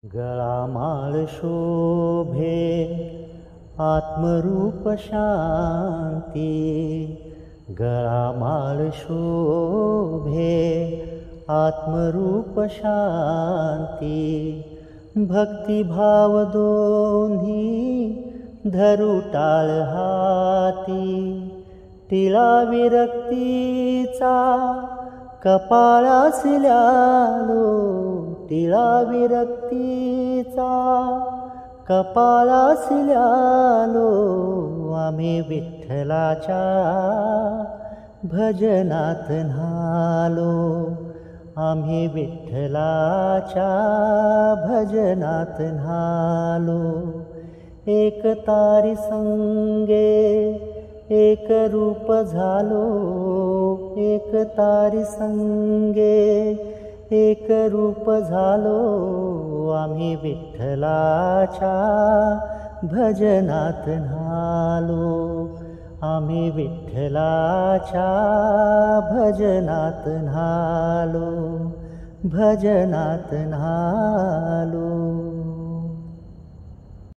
गळामाळ शोभे आत्मरूप शांती, गळामाळ शोभे आत्मरूप शांती। भक्तिभाव दोन्ही धरू टाळ हाती, टिळा विरक्तीचा कपाळासिल्यालो, टिळा विरक्तीचा कपाळासिल्यालो। आम्ही विठ्ठलाच्या भजनात न्हालो, आम्ही विठ्ठलाच्या भजनात न्हालो। एक तारी संगे एक रूप झालो, एक तारी संगे एक रूप झालो। आम्ही विठ्ठलाच्या भजनात न्हालो, आम्ही विठ्ठलाच्या भजनात न्हालो, भजनात न्हालो।